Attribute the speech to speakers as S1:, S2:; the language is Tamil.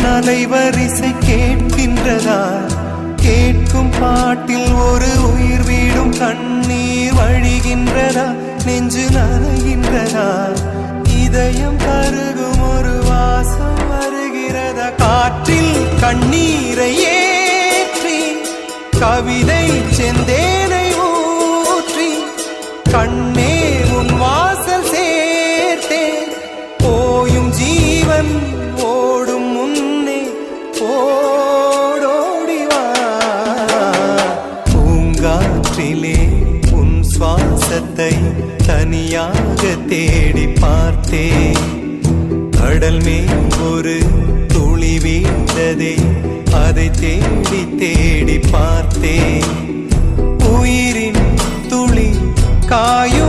S1: அலைவரிசை கேட்கின்றதா? கேட்கும் பாட்டில் ஒரு உயிர் வீடும் கண்ணீர் வழிகின்றதா? நெஞ்சு நனைகின்றதா? இதயம் கருகும் ஒரு வாசம் வருகிறதா? காற்றில் கண்ணீரை ஏற்றி கவிதை செந்தேனை ஊற்றி கண்ணே உன் வாசல் சேர்த்தே போயும் ஜீவன் ஓடும் முன்னே ஓடோடிவா. பூங்காற்றிலே உன் சுவாசத்தை தனியாக தேடி பார்த்தே. கடல் மேல் ஒரு துளி வீழ்ந்ததே, அதை தேடி தேடி பார்த்தே. உயிரின் துளி காயும்